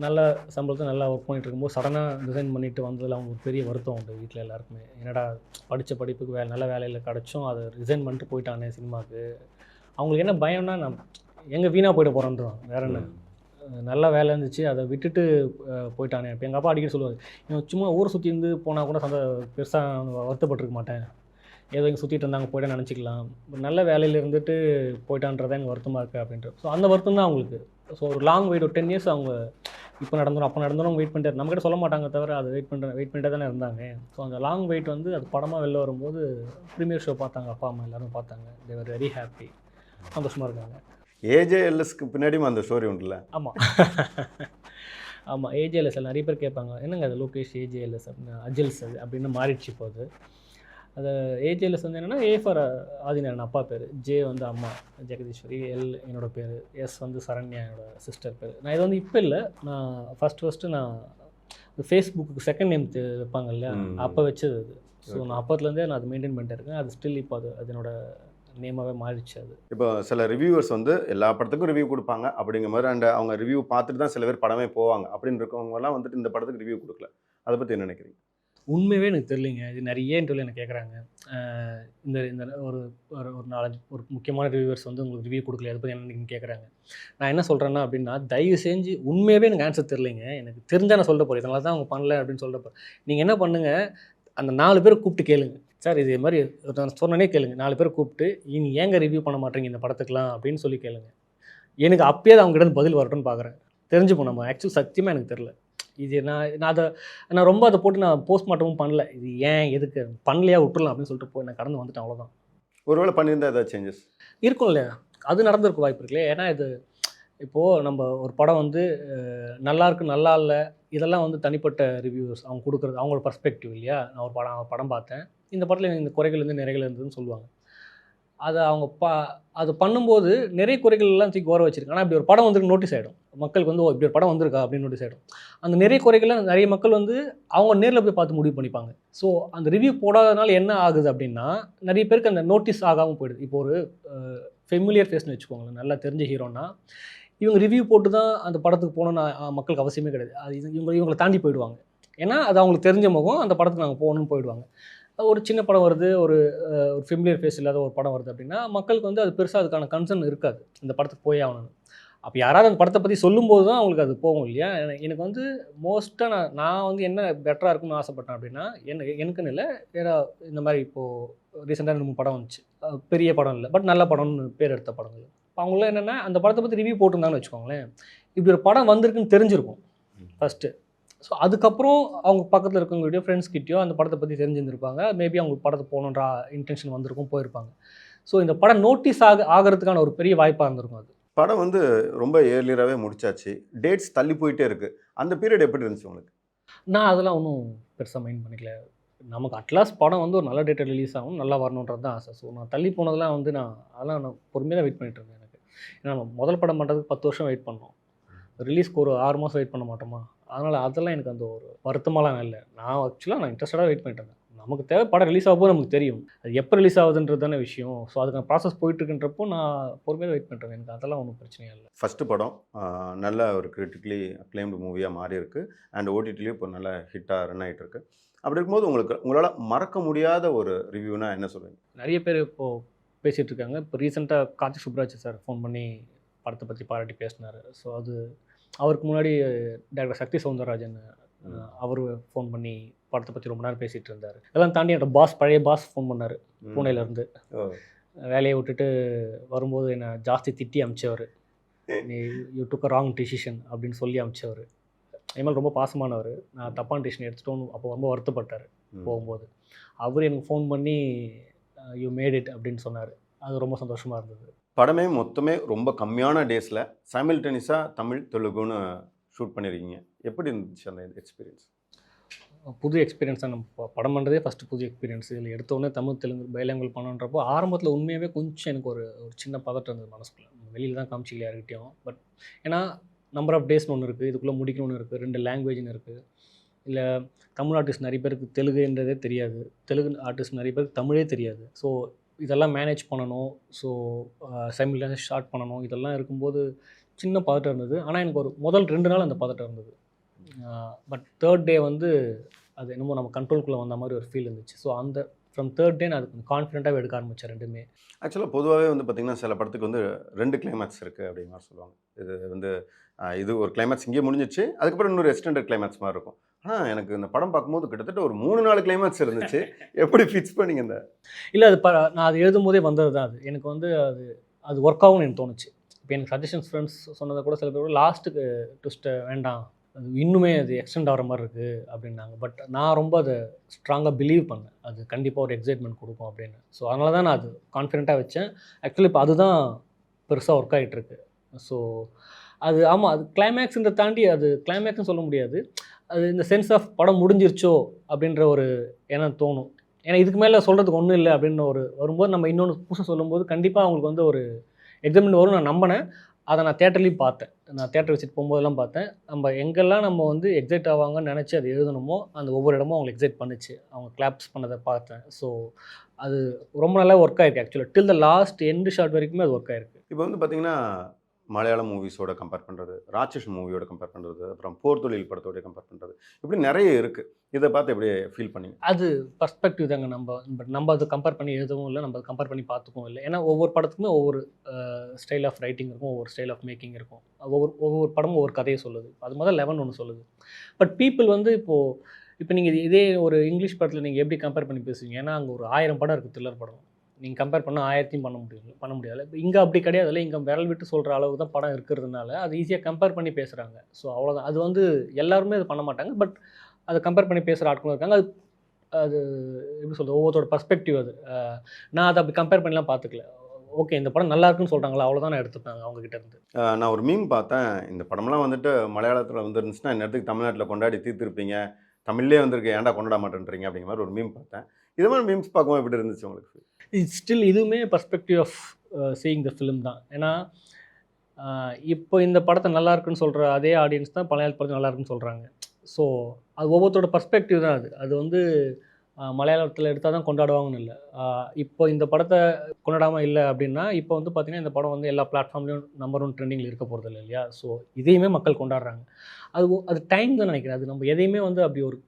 நல்ல சம்பளத்தை நல்லா ஒர்க் பண்ணிகிட்டு இருக்கும்போது சடனாக டிசைன் பண்ணிவிட்டு வந்ததில் அவங்க ஒரு பெரிய வருத்தம் உண்டு வீட்டில் எல்லாருக்குமே. என்னடா படித்த படிப்புக்கு நல்ல வேலையில் கிடச்சும் அதை டிசைன் பண்ணிட்டு போயிட்டானே சினிமாவுக்கு. அவங்களுக்கு என்ன பயம்னா எங்கே வீணாக போயிட போகிறோன்றோம், வேற என்ன. நல்ல வேலை இருந்துச்சு, அதை விட்டுட்டு போயிட்டானே. இப்போ எங்கள் அப்பா அடிக்கடி சொல்லுவார், இவன் சும்மா ஊரை சுற்றி இருந்து போனால் கூட பெருசாக வருத்தப்பட்டிருக்க மாட்டேன், ஏதோ இங்கே சுற்றிட்டு இருந்தாங்க போய்ட்டு நினச்சிக்கலாம், நல்ல வேலையில் இருந்துட்டு போயிட்டான்றதான் எனக்கு வருத்தமாக இருக்குது அப்படின்ட்டு. ஸோ அந்த வருத்தம் தான் அவங்களுக்கு. ஸோ ஒரு லாங் வெயிட், ஒரு 10 years அவங்க இப்போ நடந்துடும் அப்போ நடந்துடும் வெயிட் பண்ணிட்டு நம்மகிட்ட சொல்ல மாட்டாங்க தவிர அது வெயிட் பண்ணிட்டே தானே இருந்தாங்க. ஸோ அந்த லாங் வெயிட் வந்து அது படமாக வெளில வரும்போது ப்ரீமியர் ஷோ பார்த்தாங்க, அப்பா அம்மா எல்லோரும் பார்த்தாங்க. தே வர் வெரி ஹாப்பி, சந்தோஷமாக இருக்காங்க. ஏஜேஎல்எஸ்க்கு பின்னாடியும் அந்த ஸ்டோரி உண்டுல்ல? ஆமாம் ஆமாம், ஏஜேஎல்எஸ் நிறைய பேர் கேட்பாங்க, என்னங்க அது லோகேஷ் ஏஜேஎல்எஸ் அப்படின்னு, அஜில்ஸ் அது அப்படின்னு மாறிடுச்சு போகுது. அது ஏஜேஎல்எஸ் வந்து என்னென்னா, ஏ ஃபார் ஆதிநாராயணன் அப்பா பேர், ஜே வந்து அம்மா ஜெகதீஸ்வரி, எல் என்னோடய பேர், எஸ் வந்து சரண்யா என்னோட சிஸ்டர் பேர். நான் இது வந்து இப்போ இல்லை, நான் ஃபஸ்ட்டு நான் ஃபேஸ்புக்கு செகண்ட் நேம் வைப்பாங்க இல்லையா, அப்போ வச்சது அது. ஸோ நான் அப்போத்துலேருந்தே நான் அது மெயின்டைன் பண்ணிட்டு இருக்கேன். அது ஸ்டில் இப்போ அது என்னோட நேமாகவே மாறிடுச்சு. அது இப்போ சில ரிவ்யூவர்ஸ் வந்து எல்லா படத்துக்கும் ரிவ்யூ கொடுப்பாங்க அப்படிங்கிற மாதிரி, அண்ட் அவங்க ரிவ்யூ பார்த்துட்டு தான் சில பேர் படமே போவாங்க அப்படின்னு இருக்கவங்கலாம் வந்துட்டு இந்த படத்துக்கு ரிவ்யூ கொடுக்கல. அதை பற்றி என்ன நினைக்கிறீங்க? உண்மையாகவே எனக்கு தெரியலைங்க. இது நிறைய இன்டர்வியூ எனக்கு கேட்குறாங்க. இந்த ஒரு ஒரு 4-5 ஒரு முக்கியமான ரிவ்யூவர்ஸ் வந்து உங்களுக்கு ரிவ்யூ கொடுக்கல, அதை பற்றி என்ன கேட்குறாங்க. நான் என்ன சொல்கிறேன்னா அப்படின்னா, தயவு செஞ்சு உண்மையாகவே எனக்கு ஆன்சர் தெரியலைங்க, எனக்கு தெரிஞ்சால் நான் சொல்ல போகிறேன், இதனால தான் அவங்க பண்ணல அப்படின்னு சொல்ல போகிறேன். நீங்கள் என்ன பண்ணுங்கள், அந்த 4 பேரை கூப்பிட்டு கேளுங்க, சார் இது மாதிரி நான் சொன்னனே கேளுங்க, 4 பேரை கூப்பிட்டு நீ ஏங்க ரிவ்யூ பண்ண மாட்டேங்க இந்த படத்துக்குலாம் அப்படின்னு சொல்லி கேளுங்க. எனக்கு அப்பயே அவங்ககிட்ட பதில் வரட்டும்னு பார்க்குறேன், தெரிஞ்சுப்போம் நம்ம. ஆக்சுவல் சத்தியமாக எனக்கு தெரில. இது நான் ரொம்ப அதை போட்டு நான் போஸ்ட்மார்ட்டமும் பண்ணல, இது ஏன் எதுக்கு பண்ணலையா விட்டுலாம் அப்படின்னு சொல்லிட்டு நான் கடந்து வந்துட்டேன், அவ்வளோதான். ஒருவேளை பண்ணியிருந்தால் ஏதாவது சேஞ்சஸ் இருக்கும் இல்லையா, அது நடந்திருக்க வாய்ப்பு இருக்குல்லையே. ஏன்னா இது இப்போது நம்ம ஒரு படம் வந்து நல்லா இருக்குது நல்லா இல்லை இதெல்லாம் வந்து தனிப்பட்ட ரிவ்யூஸ் அவங்க கொடுக்குறது, அவங்களோட பர்ஸ்பெக்டிவ் இல்லையா. நான் ஒரு படம் பார்த்தேன், இந்த படத்தில் இந்த குறைகள் இருந்து நிறைகள் இருந்ததுன்னு சொல்லுவாங்க. அதை அவங்க அது பண்ணும்போது நிறைய குறைகள்லாம் தூக்கி ஓர வச்சிருக்காங்க. ஆனால் இப்படி ஒரு படம் வந்துருக்கு நோட்டீஸ் ஆகிடும் மக்களுக்கு, வந்து இப்படி ஒரு படம் வந்திருக்கா அப்படின்னு நோட்டீஸ் ஆகிடும். அந்த நிறைய குறைகள்லாம் நிறைய மக்கள் வந்து அவங்க நேரில் போய் பார்த்து முடிவு பண்ணிப்பாங்க. ஸோ அந்த ரிவ்யூ போடாதனால என்ன ஆகுது அப்படின்னா, நிறைய பேருக்கு அந்த நோட்டீஸ் ஆகாமல் போயிடுது. இப்போ ஒரு ஃபெமிலியர் ஃபேஸ்னு வச்சுக்கோங்களேன், நல்லா தெரிஞ்ச ஹீரோனா இவங்க ரிவ்யூ போட்டு தான் அந்த படத்துக்கு போகணுன்னு மக்களுக்கு அவசியமே கிடையாது. அது இவங்களை தாண்டி போயிடுவாங்க. ஏன்னா அது அவங்களுக்கு தெரிஞ்ச முகம், அந்த படத்துக்கு நாங்கள் போகணுன்னு போயிடுவாங்க. ஒரு சின்ன படம் வருது, ஒரு ஃபெமிலியர் ஃபேஸ் இல்லாத ஒரு படம் வருது அப்படின்னா மக்களுக்கு வந்து அது பெருசாக அதுக்கான கன்சர்ன் இருக்காது, இந்த படத்துக்கு போய் ஆகணும்னு. அப்போ யாராவது அந்த படத்தை பற்றி சொல்லும்போது தான் அவங்களுக்கு அது போகும் இல்லையா. எனக்கு வந்து மோஸ்ட்டாக நான் வந்து என்ன பெட்டராக இருக்குன்னு ஆசைப்பட்டேன் அப்படின்னா, எனக்குன்னு இல்லை, ஏன்னா இந்த மாதிரி இப்போது ரீசெண்டாக 2-3 படம் வந்துச்சு, பெரிய படம் இல்லை பட் நல்ல படம்னு பேர் எடுத்த படங்கள். அவங்களாம் என்னென்னா அந்த படத்தை பற்றி ரிவ்யூ போட்டிருந்தாங்கன்னு வச்சுக்கோங்களேன், இப்படி ஒரு படம் வந்திருக்குன்னு தெரிஞ்சிருக்கும் ஃபஸ்ட்டு. ஸோ அதுக்கப்புறம் அவங்க பக்கத்தில் இருக்கவங்களுடைய ஃப்ரெண்ட்ஸ்கிட்டயோ அந்த படத்தை பற்றி தெரிஞ்சிருந்திருப்பாங்க, மேபி அவங்க படத்தை போகணுன்ற இன்டென்ஷன் வந்திருக்கும், போயிருப்பாங்க. ஸோ இந்த படம் நோட்டீஸ் ஆகிறதுக்கான ஒரு பெரிய வாய்ப்பாக இருந்திருக்கும். அது படம் வந்து ரொம்ப ஏர்லியராகவே முடிச்சாச்சு, டேட்ஸ் தள்ளி போயிட்டே இருக்குது, அந்த பீரியட் எப்படி இருந்துச்சு உங்களுக்கு? நான் அதெல்லாம் ஒன்றும் பெருசாக மைண்ட் பண்ணிக்கல. நமக்கு அட்லாஸ்ட் படம் வந்து ஒரு நல்ல டேட்டில் ரிலீஸ் ஆகும், நல்லா வரணுன்றது தான் ஆசை. ஸோ நான் தள்ளி போனதெல்லாம் வந்து அதெல்லாம் நான் பொறுமையாக தான் வெயிட் பண்ணிட்டு இருந்தேன் எனக்கு. ஏன்னா நம்ம முதல் படம் பண்ணுறதுக்கு 10 வருஷம் வெயிட் பண்ணோம். ரிலீஸ்க்கு ஒரு 6 மாதம் வெயிட் பண்ண மாட்டோமா? அதனால் அதெல்லாம் எனக்கு அந்த ஒரு வருத்தமாலாம் இல்லை. நான் இன்ட்ரெஸ்டடாக வெயிட் பண்ணிட்டு இருந்தேன். நமக்கு தேவை படம் ரிலீஸ் ஆகும்போது நமக்கு தெரியும். அது எப்போ ரிலீஸ் ஆகுதுன்றது தானே விஷயம். ஸோ அதுக்கான ப்ராசஸ் போயிட்டுருக்குன்றப்போ நான் பொறுமையாக வெயிட் பண்ணுறேன். எனக்கு அதெல்லாம் ஒன்றும் பிரச்சனையே இல்லை. ஃபஸ்ட்டு படம் நல்ல ஒரு கிரிட்டிக்கலி அக்ளைம்டு மூவியாக மாறி இருக்கு. அண்ட் ஓடிடிலையும் இப்போ நல்ல ஹிட்டாக ரன் ஆகிட்டு இருக்கு. அப்படி இருக்கும்போது உங்களால் மறக்க முடியாத ஒரு ரிவ்யூனா என்ன சொல்லுவீங்க? நிறைய பேர் இப்போது பேசிகிட்டு இருக்காங்க. இப்போ ரீசெண்டாக கார்த்திக் சுப்ராஜ் சார் ஃபோன் பண்ணி படத்தை பற்றி பாராட்டி பேசினார். ஸோ அது அவருக்கு முன்னாடி டாக்டர் சக்தி சௌந்தரராஜன் அவர் ஃபோன் பண்ணி படத்தை பற்றி ரொம்ப நேரம் பேசிகிட்டு இருந்தார். இதெல்லாம் தாண்டி என்னோட பழைய பாஸ் ஃபோன் பண்ணார் பூனேலேருந்து. வேலையை விட்டுட்டு வரும்போது என்னை ஜாஸ்தி திட்டி அமிச்சவர். நீ you took a wrong decision அப்படின்னு சொல்லி அமிச்சவர். இனிமேல் ரொம்ப பாசமானவர். நான் தப்பான டிசிஷன் எடுத்துட்டோன்னு அப்போ ரொம்ப வருத்தப்பட்டார் போகும்போது. அவர் எனக்கு ஃபோன் பண்ணி யூ மேட் இட் அப்படின்னு சொன்னார். அது ரொம்ப சந்தோஷமாக இருந்தது. படமே மொத்தமே ரொம்ப கம்மியான டேஸில் சைமல்டேனியஸாக தமிழ் தெலுங்குன்னு ஷூட் பண்ணியிருக்கீங்க. எப்படி இருந்துச்சு அந்த எக்ஸ்பீரியன்ஸ்? புது எக்ஸ்பீரியன்ஸ் தான். நம்ம படம் பண்ணுறதே ஃபஸ்ட்டு புது எக்ஸ்பீரியன்ஸ். இதில் எடுத்தோடனே தமிழ் தெலுங்கு பைலாங்குவேஜ் பண்ணுன்றப்போ ஆரம்பத்தில் உண்மையாகவே கொஞ்சம் எனக்கு ஒரு சின்ன பதட்டம் இருந்தது மனசுக்குள்ள. வெளியில் தான் காமிச்சிக்கல யார்கிட்டையும். பட் ஏன்னா நம்பர் ஆஃப் டேஸ்னு ஒன்று இருக்குது, இதுக்குள்ளே முடிக்கணும்னு இருக்குது, 2 லாங்குவேஜ்னு இருக்குது. இல்லை தமிழ் ஆர்டிஸ்ட் நிறைய பேருக்கு தெலுங்குன்றதே தெரியாது, தெலுங்கு ஆர்டிஸ்ட் நிறைய பேருக்கு தமிழே தெரியாது. ஸோ இதெல்லாம் மேனேஜ் பண்ணணும். ஸோ சைமல்டேனியஸ் ஷார்ட் பண்ணணும். இதெல்லாம் இருக்கும்போது சின்ன பதட்டம் இருந்தது. ஆனால் எனக்கு ஒரு முதல் 2 நாள் அந்த பதட்டம் இருந்தது. பட் 3rd டே வந்து அது என்னமோ நம்ம கண்ட்ரோல்குள்ளே வந்த மாதிரி ஒரு ஃபீல் இருந்துச்சு. ஸோ அந்த ஃப்ரம் 3rd டே நான் அது கொஞ்சம் கான்ஃபிடென்ட்டாக எடுக்க ஆரம்பித்தேன் ரெண்டுமே. ஆக்சுவலாக பொதுவாகவே வந்து பார்த்திங்கன்னா சில படத்துக்கு வந்து 2 கிளைமேக்ஸ் இருக்குது அப்படிங்கிற மாதிரி சொல்லுவாங்க. இது வந்து இது ஒரு கிளைமேக்ஸ் இங்கே முடிஞ்சிச்சு, அதுக்கப்புறம் இன்னொரு எக்ஸ்டெண்டட் கிளைமேக்ஸ் மாதிரி இருக்கும். ஆனால் எனக்கு இந்த படம் பார்க்கும்போது கிட்டத்தட்ட ஒரு 3-4 கிளைமேக்ஸ் இருந்துச்சு. எப்படி ஃபிக்ஸ் பண்ணிங்க இந்த? இல்லை அது நான் அது எழுதும்போதே வந்தது தான். அது எனக்கு வந்து அது ஒர்க் ஆகும்னு எனக்கு தோணுச்சு. இப்போ எனக்கு சஜஷன்ஸ் ஃப்ரெண்ட்ஸ் சொன்னதை கூட சில பேர் லாஸ்ட்டுக்கு ட்விஸ்ட்டை வேண்டாம், அது இன்னுமே அது எக்ஸ்டெண்ட் ஆகிற மாதிரி இருக்குது அப்படின்னாங்க. பட் நான் ரொம்ப அதை ஸ்ட்ராங்காக பிலீவ் பண்ணேன். அது கண்டிப்பாக ஒரு எக்ஸைட்மெண்ட் கொடுக்கும் அப்படின்னு. ஸோ அதனால தான் நான் அது கான்ஃபிடென்ட்டாக வச்சேன். ஆக்சுவலி இப்போ அதுதான் பெருசாக ஒர்க் ஆகிட்டுருக்கு. ஸோ அது ஆமாம், அது கிளைமேக்ஸுன்ற தாண்டி அது கிளைமேக்ஸ்னு சொல்ல முடியாது. அது இந்த சென்ஸ் ஆஃப் படம் முடிஞ்சிருச்சோ அப்படின்ற ஒரு எண்ணம் தோணும். ஏன்னா இதுக்கு மேலே சொல்கிறதுக்கு ஒன்றும் இல்லை அப்படின்னு வரும்போது நம்ம இன்னொன்று புதுசாக சொல்லும்போது கண்டிப்பாக அவங்களுக்கு வந்து ஒரு எக்ஸைட்மெண்ட் வரும். நான் நம்பினேன். அதை நான் தேட்டர்லேயும் பார்த்தேன். நான் தேட்டர் விசிட் போகும்போதெல்லாம் பார்த்தேன். நம்ம எங்கெல்லாம் நம்ம வந்து எக்ஸைட் ஆவாங்கன்னு நினச்சி அது எழுதணுமோ அந்த ஒவ்வொரு இடமும் அவங்க எக்ஸைட் பண்ணிச்சு. அவங்க கிளாப்ஸ் பண்ணதை பார்த்தேன். ஸோ அது ரொம்ப நல்லா ஒர்க் ஆகிருக்கு. ஆக்சுவலாக டில் த லாஸ்ட் எண்டு ஷாட் வரைக்குமே அது ஒர்க் ஆகிருக்கு. இப்போ வந்து பார்த்திங்கன்னா மலையாளம் மூவிஸோட கம்பேர் பண்ணுறது, ராட்சஸ் மூவியோட கம்பேர் பண்ணுறது, அப்புறம் போர் தொழில் படத்தோட கம்பேர் பண்ணுறது, இப்படி நிறைய இருக்குது. இதை பார்த்து எப்படி ஃபீல் பண்ணிங்க? அது பர்ஸ்பெக்டிவ் தாங்க. நம்ம அதை கம்பேர் பண்ணி எழுதவும் இல்லை, நம்ம அதை கம்பேர் பண்ணி பார்த்துக்கவும் இல்லை. ஏன்னா ஒவ்வொரு படத்துக்குமே ஒவ்வொரு ஸ்டைல் ஆஃப் ரைட்டிங் இருக்கும், ஒவ்வொரு ஸ்டைல் ஆஃப் மேக்கிங் இருக்கும். ஒவ்வொரு படமும் ஒவ்வொரு கதையை சொல்லுது. அது முதல் 11 ஒன்று சொல்லுது. பட் பீப்புள் வந்து இப்போ நீங்கள் இதே ஒரு இங்கிலீஷ் படத்தில் நீங்கள் எப்படி கம்பேர் பண்ணி பேசுவீங்க? ஏன்னா அங்கே ஒரு 1000 படம் இருக்குது த்ரில்லர் படம். நீங்கள் கம்பேர் பண்ணால் 1000த்தையும் பண்ண முடியாது. இப்போ இங்கே அப்படி கிடையாதுல்ல. இங்கே விரல் விட்டு சொல்கிற அளவுக்கு தான் படம் இருக்கிறதுனால அது ஈஸியாக கம்பேர் பண்ணி பேசுகிறாங்க. ஸோ அவ்வளோதான். அது வந்து எல்லாருமே அது பண்ண மாட்டாங்க. பட் அதை கம்பேர் பண்ணி பேசுகிற ஆட்களும் இருக்காங்க. அது எப்படி சொல்கிறது, ஒவ்வொருத்தோட பர்ஸ்பெக்டிவ் அது. நான் அதை அப்படி கம்பேர் பண்ணலாம் பார்த்துக்கல. ஓகே, இந்த படம் நல்லா இருக்குன்னு சொல்கிறாங்களா, அவ்வளோதான் நான் எடுத்துப்பேன் அவங்ககிட்ட இருந்து. நான் ஒரு மீம் பார்த்தேன். இந்த படம்லாம் வந்துட்டு மலையாளத்தில் வந்துருந்துச்சுன்னா நேரத்துக்கு தமிழ்நாட்டில் கொண்டாடி தீர்த்துருப்பீங்க, தமிழ்லேயே வந்திருக்கு, ஏன்டா கொண்டாட மாட்டேன்றீங்க அப்படிங்கிற மாதிரி ஒரு மீம் பார்த்தேன். இது மாதிரி மீம்ஸ் பார்க்கும்போது எப்படி இருந்துச்சு உங்களுக்கு? ஸ்டில் இதுவுமே perspective of seeing the film தான். ஏன்னா இப்போ இந்த படத்தை நல்லா இருக்குன்னு சொல்கிற அதே ஆடியன்ஸ் தான் மலையாள படத்தை நல்லா இருக்குன்னு சொல்கிறாங்க. ஸோ அது ஒவ்வொருத்தரோட பர்ஸ்பெக்டிவ் தான் அது. அது வந்து மலையாளத்தில் எடுத்தால் தான் கொண்டாடுவாங்கன்னு இல்லை. இப்போ இந்த படத்தை கொண்டாடாமல் இல்லை அப்படின்னா இப்போ வந்து பார்த்திங்கன்னா இந்த படம் வந்து எல்லா பிளாட்ஃபார்ம்லேயும் நம்பர் 1 ட்ரெண்டிங்கில் இருக்க போகிறது இல்லை இல்லையா? ஸோ இதையுமே மக்கள் கொண்டாடுறாங்க. அது டைம் தான் நினைக்கிறேன். அது நம்ம எதையுமே வந்து அப்படி ஒரு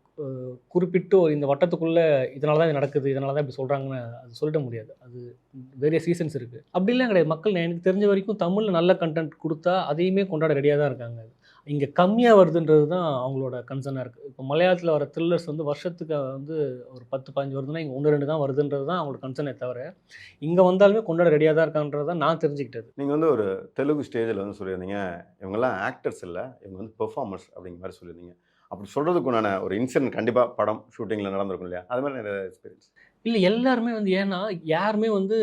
குறிப்பிட்டு இந்த வட்டத்துக்குள்ளே இதனால தான் இது நடக்குது, இதனால தான் இப்படி சொல்கிறாங்கன்னு அது சொல்லிட முடியாது. அது வேரிய சீசன்ஸ் இருக்குது. அப்படிலாம் கிடையாது. மக்கள் எனக்கு தெரிஞ்ச வரைக்கும் தமிழில் நல்ல கண்டென்ட் கொடுத்தா அதையுமே கொண்டாட ரெடியாக தான் இருக்காங்க. இங்கே கம்மியாக வருதுன்றது தான் அவங்களோட கன்சர்னாக இருக்குது. இப்போ மலையாளத்தில் வர த்ரில்லர்ஸ் வந்து வருஷத்துக்கு வந்து ஒரு 10-15 வருதுன்னா இங்கே 1-2 தான் வருதுன்றது தான் அவங்களோட கன்சர்னே தவிர இங்கே வந்தாலுமே கொண்டாட ரெடியாக தான் இருக்கான்றது தான் நான் தெரிஞ்சுக்கிட்டது. நீங்கள் வந்து ஒரு தெலுங்கு ஸ்டேஜில் வந்து சொல்லியிருந்தீங்க, இவங்கெல்லாம் ஆக்டர்ஸ் இல்லை, இவங்க வந்து பெர்ஃபார்மர்ஸ் அப்படிங்கிற மாதிரி சொல்லியிருந்தீங்க. அப்படி சொல்கிறதுக்குண்டான ஒரு இன்சிடென்ட் கண்டிப்பாக படம் ஷூட்டிங்கில் நடந்திருக்கும் இல்லையா? அது மாதிரி நிறைய எக்ஸ்பீரியன்ஸ் இல்லை, எல்லாருமே வந்து ஏன்னா யாருமே வந்து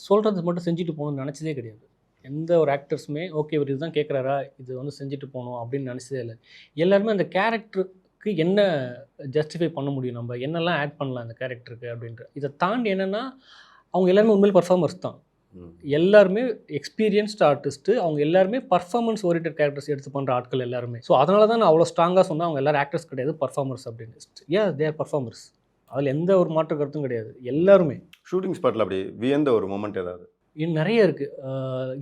சொல்கிறது மட்டும் செஞ்சுட்டு போகணும்னு நினச்சதே கிடையாது. எந்த ஒரு ஆக்டர்ஸுமே ஓகே இவர் இதுதான் கேட்குறாரா, இது வந்து செஞ்சுட்டு போகணும் அப்படின்னு நினச்சதே இல்லை. எல்லாருமே அந்த கேரக்டர் கேரக்டருக்கு என்ன ஜஸ்டிஃபை பண்ண முடியும், நம்ம என்னெல்லாம் ஆட் பண்ணலாம் அந்த கேரக்டருக்கு அப்படின்ற. இதை தாண்டி என்னென்னா அவங்க எல்லாருமே உண்மையில் பர்ஃபார்மர்ஸ் தான். எல்லாருமே எக்ஸ்பீரியன்ஸ்ட் ஆர்டிஸ்ட்டு, அவங்க எல்லாருமே பர்ஃபார்மன்ஸ் ஓரியன்டட் கேரக்டர்ஸ் எடுத்து பண்ணுற ஆட்கள் எல்லாருமே. ஸோ அதனால தான் நான் அவ்வளோ ஸ்ட்ராங்காக சொன்னேன் அவங்க எல்லாரும் ஆக்டர்ஸ் கிடையாது, பர்ஃபார்மர்ஸ் அப்படின்னு. தேர் பர்ஃபார்மர்ஸ், அதில் எந்த ஒரு மாற்று கருத்தும் கிடையாது. எல்லாருமே ஷூட்டிங் ஸ்பாட்டில் அப்படி வியந்த ஒரு மூமெண்ட் ஏதாவது? இன்னும் நிறைய இருக்குது.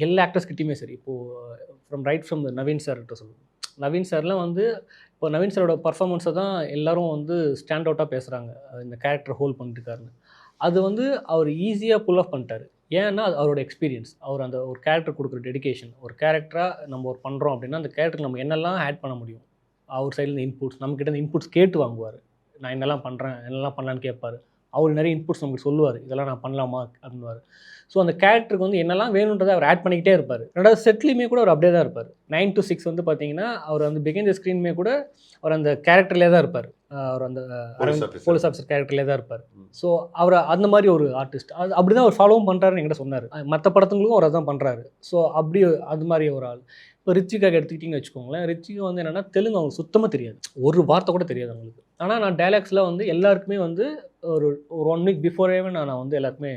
எல்லா ஆக்டர்ஸ்கிட்டையுமே சரி. இப்போது ஃப்ரம் நவீன் சார்கிட்ட சொல்லுவோம். நவீன் சார்லாம் வந்து இப்போ நவீன் சாரோட பர்ஃபார்மன்ஸை தான் எல்லோரும் வந்து ஸ்டாண்ட் அவுட்டாக பேசுகிறாங்க, இந்த கேரக்டர் ஹோல்ட் பண்ணிட்டுருக்காருன்னு. அது வந்து அவர் ஈஸியாக புல் ஆஃப் பண்ணிட்டார். ஏன்னா அது அவரோட எக்ஸ்பீரியன்ஸ். அவர் அந்த ஒரு கேரக்டர் கொடுக்குற டெடிகேஷன். ஒரு கேரக்டராக நம்ம ஒரு பண்ணுறோம் அப்படின்னா அந்த கேரக்டருக்கு நம்ம என்னெல்லாம் ஆட் பண்ண முடியும், அவர் சைட்லேருந்து இன்புட்ஸ், நம்மக்கிட்ட இந்த இன்புட்ஸ் கேட்டு வாங்குவார். நான் என்னெல்லாம் பண்ணுறேன், என்னெல்லாம் பண்ணலான்னு கேட்பார். அவர் நிறைய இன்புட்ஸ் நமக்கு சொல்லுவார், இதெல்லாம் நான் பண்ணலாமா அப்படின்வார். ஸோ அந்த கேரக்டருக்கு வந்து என்னெல்லாம் வேணுன்றதை அவர் ஆட் பண்ணிக்கிட்டே இருப்பார். ரெண்டாவது செட்லேயுமே கூட அவர் அப்படியே தான் இருப்பார். 9 to 6 வந்து பார்த்தீங்கன்னா அவர் வந்து பிகைண்ட் த ஸ்க்ரீனுமே கூட அவர் அந்த கேரக்டர்லேயே தான் இருப்பார். அவர் அந்த போலீஸ் ஆஃபீஸர் கேரக்டர்லேயே தான் இருப்பார். ஸோ அவர் அந்த மாதிரி ஒரு ஆர்டிஸ்ட். அது அப்படி தான் அவர் ஃபாலோவும் பண்ணுறாருன்னு என்கிட்ட சொன்னார். மற்ற படத்துங்களுக்கும் அவர் அதான் பண்ணுறாரு. ஸோ அப்படி அது மாதிரி ஒரு ஆள். இப்போ ரிச்சிகாக எடுத்துக்கிட்டிங்கன்னு வச்சுக்கோங்களேன். ரிச்சிகா வந்து என்னென்னா தெலுங்கு அவங்களுக்கு சுத்தமாக தெரியாது, ஒரு வார்த்தை கூட தெரியாது அவங்களுக்கு. ஆனால் நான் டைலாக்ஸில் வந்து எல்லாருக்குமே வந்து ஒரு 1 week பிஃபோரேவே நான் வந்து எல்லாருக்குமே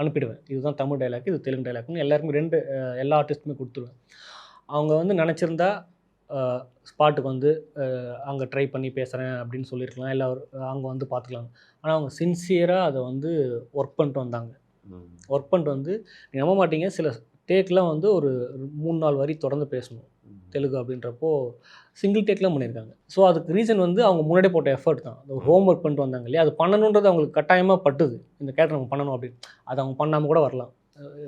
அனுப்பிடுவேன். இதுதான் தமிழ் டைலாக், இது தெலுங்கு டைலாக்னு எல்லாருக்குமே எல்லா ஆர்டிஸ்ட்டுமே கொடுத்துருவேன். அவங்க வந்து நினச்சிருந்தா ஸ்பாட்டுக்கு வந்து அங்கே ட்ரை பண்ணி பேசுகிறேன் அப்படின்னு சொல்லியிருக்கலாம், இல்லை அங்கே வந்து பார்த்துக்கலாம். ஆனால் அவங்க சின்சியராக அதை வந்து ஒர்க் பண்ணிட்டு வந்தாங்க. ஒர்க் பண்ணிட்டு வந்து நீங்கள் நம்ப மாட்டீங்க, சில டேக்லாம் வந்து ஒரு 3-4 வரி தொடர்ந்து பேசணும் தெலுங்கு அப்படின்றப்போ சிங்கிள் டேக்லாம் பண்ணியிருக்காங்க. ஸோ அதுக்கு ரீசன் வந்து அவங்க முன்னாடியே போட்ட எஃபர்ட் தான். அது ஹோம் ஒர்க் பண்ணிட்டு வந்தாங்க இல்லையா, அது பண்ணணுன்றது அவங்களுக்கு கட்டாயமாக பட்டுது. இந்த கேரக்டர் நம்ம பண்ணணும் அப்படின்னு. அது அவங்க பண்ணாமல் கூட வரலாம்.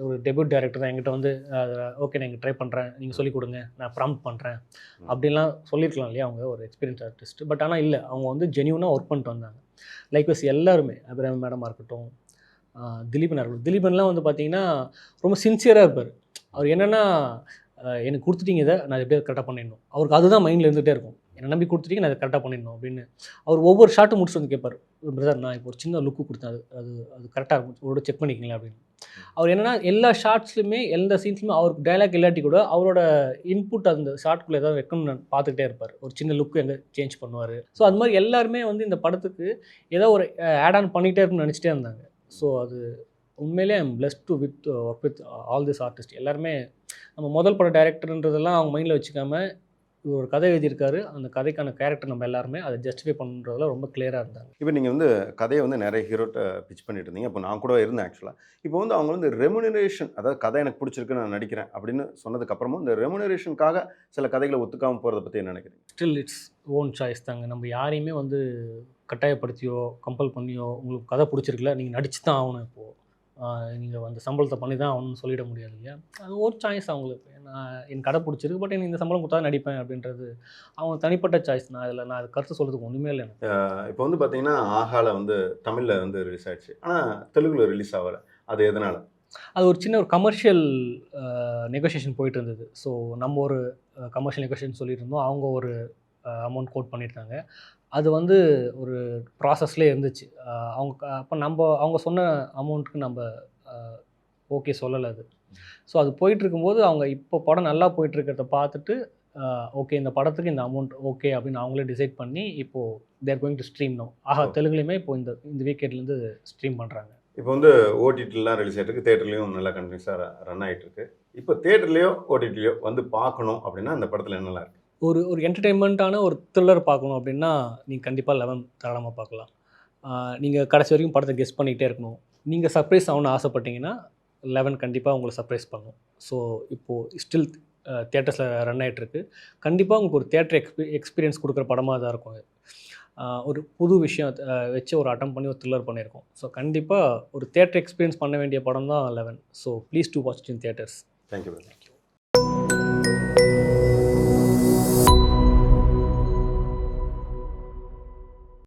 ஒரு டெபியூட் டைரக்டர் தான் என்கிட்ட வந்து ஓகே நான் இங்கே ட்ரை பண்ணுறேன், நீங்கள் சொல்லிக் கொடுங்க, நான் ப்ராம்ப்ட் பண்ணுறேன் அப்படின்லாம் சொல்லியிருக்கலாம் இல்லையா அவங்க ஒரு எக்ஸ்பீரியன்ஸ் ஆர்டிஸ்ட். பட் ஆனால் இல்லை, அவங்க வந்து ஜென்யூனாக ஒர்க் பண்ணிட்டு வந்தாங்க. லைக்வைஸ் எல்லாருமே அபிராமி மேடமாக இருக்கட்டும், திலீபனாக இருக்கட்டும். திலீபன்லாம் வந்து பார்த்தீங்கன்னா ரொம்ப சின்சியராக இருப்பார். அவர் என்னென்னா எனக்கு கொடுத்துட்டீங்க, இதை நான் எப்படியாவது கரெக்டாக பண்ணிடணும். அவருக்கு அதுதான் மைண்டில் இருந்துகிட்டே இருக்கும். என்னை நம்பி கொடுத்துட்டீங்க, நான் அதை கரெக்டாக பண்ணிடணும் அப்படின்னு. அவர் ஒவ்வொரு ஷாட்டும் முடிச்சுட்டு வந்து கேட்பார், பிரதர் நான் இப்போ ஒரு சின்ன லுக்கு கொடுத்தேன், அது கரெக்டாக இருக்கும், ஒரு செக் பண்ணிக்கிங்களா அப்படின்னு. அவர் என்னென்னா எல்லா ஷார்ட்ஸ்லையுமே எந்த சீன்ஸ்லையுமே அவருக்கு டைலாக் இல்லாட்டி கூட அவரோட இன்புட் அந்த ஷார்ட்குள்ளே ஏதாவது வைக்கணும்னு நான் பார்த்துக்கிட்டே இருப்பார். ஒரு சின்ன லுக்கு எங்கே சேஞ்ச் பண்ணுவார். ஸோ அது மாதிரி எல்லாருமே வந்து இந்த படத்துக்கு ஏதோ ஒரு ஆட் ஆன் பண்ணிகிட்டே இருக்குன்னு நினச்சிட்டே இருந்தாங்க. ஸோ அது உண்மையிலே I'm blessed to work with all this artist. எல்லாருமே நம்ம முதல் பட டைரக்டர்ன்றதெல்லாம் அவங்க மைண்டில் வச்சுக்காமல் ஒரு கதை எழுதியிருக்காரு, அந்த கதைக்கான கேரக்டர் நம்ம எல்லாருமே அதை ஜஸ்டிஃபை பண்ணுறதுல ரொம்ப கிளியராக இருந்தாங்க. இப்போ நீங்கள் வந்து கதையை வந்து நிறைய ஹீரோட்ட பிச் பண்ணிட்டு இருந்தீங்க. இப்போ நான் கூட இருந்தேன் ஆக்சுவலாக. இப்போ வந்து அவங்க வந்து ரெமுனரேஷன், அதாவது கதை எனக்கு பிடிச்சிருக்கு நான் நடிக்கிறேன் அப்படின்னு சொன்னதுக்கப்புறமும் இந்த ரெமுனரேஷனுக்காக சில கதைகளை ஒத்துக்காமல் போகிறத பற்றி என்ன நினைக்கிறீங்க? ஸ்டில் இட்ஸ் ஓன் சாய்ஸ் தாங்க. நம்ம யாரையுமே வந்து கட்டாயப்படுத்தியோ கம்பல் பண்ணியோ உங்களுக்கு கதை பிடிச்சிருக்குல்ல நீங்கள் நடிச்சு தான் ஆகணும், இப்போது நீங்கள் அந்த சம்பளத்தை பண்ணி தான் ஆகணும்னு சொல்லிட முடியாது இல்லையா. அது ஒரு சாய்ஸ் அவங்களுக்கு. நான் என் கடை பிடிச்சிருக்கு, பட் எனக்கு இந்த சம்பளம் கொடுத்தா நடிப்பேன் அப்படின்றது அவங்க தனிப்பட்ட சாய்ஸ். நான் அது கருத்து சொல்கிறதுக்கு ஒன்றுமே இல்லை எனக்கு. இப்போ வந்து பார்த்தீங்கன்னா ஆஹாவில் வந்து தமிழில் வந்து ரிலீஸ் ஆகிடுச்சு, ஆனால் தெலுங்கில் ரிலீஸ் ஆகலை. அது எதனால்? அது ஒரு சின்ன ஒரு கமர்ஷியல் நெகோசியேஷன் போயிட்டு இருந்தது. ஸோ நம்ம ஒரு கமர்ஷியல் நெகோசியேஷன் சொல்லிட்டு இருந்தோம், அவங்க ஒரு அமௌண்ட் கோட் பண்ணியிருந்தாங்க. அது வந்து ஒரு ப்ராசஸ்லேயே இருந்துச்சு. அப்போ அவங்க சொன்ன அமௌண்ட்டுக்கு நம்ம ஓகே சொல்லலை அது. ஸோ அது போயிட்டுருக்கும்போது அவங்க இப்போ படம் நல்லா போயிட்டுருக்கிறத பார்த்துட்டு ஓகே இந்த படத்துக்கு இந்த அமௌண்ட் ஓகே அப்படின்னு அவங்களே டிசைட் பண்ணி இப்போது they're going to stream no. தெலுங்குலேயுமே இப்போ இந்த வீக்கெண்ட்லேருந்து ஸ்ட்ரீம் பண்ணுறாங்க. இப்போ வந்து ஓடிடிலாம் ரிலீஸ் ஆகிட்டுருக்கு, தேட்டர்லேயும் நல்லா கண்டினியூஸாக ரன் ஆகிட்டுருக்கு. இப்போ தேட்டர்லேயோ ஓடிடிலையோ வந்து பார்க்கணும் அப்படின்னா அந்த படத்தில் என்னெல்லாம் இருக்குது? ஒரு என்டர்டெயின்மெண்ட்டான ஒரு த்ரில்லர் பார்க்கணும் அப்படின்னா நீங்கள் கண்டிப்பாக 11 தாராளமாக பார்க்கலாம். நீங்கள் கடைசி வரைக்கும் படத்தை கெஸ் பண்ணிக்கிட்டே இருக்கணும். நீங்கள் சர்ப்ரைஸ் ஆகணும்னு ஆசைப்பட்டீங்கன்னா 11 கண்டிப்பாக உங்களை சர்ப்ரைஸ் பண்ணும். ஸோ இப்போது ஸ்டில் தியேட்டர்ஸில் ரன் ஆகிட்டுருக்கு. கண்டிப்பாக உங்களுக்கு ஒரு தியேட்டர் எக்ஸ்பீரியன்ஸ் கொடுக்குற படமாக தான் இருக்கும். ஒரு புது விஷயம் வச்சு ஒரு அட்டம் பண்ணி ஒரு த்ரில்லர் பண்ணியிருக்கோம். ஸோ கண்டிப்பாக ஒரு தியேட்டர் எக்ஸ்பீரியன்ஸ் பண்ண வேண்டிய படம் தான் 11. So please do watch in theatres. Thank you.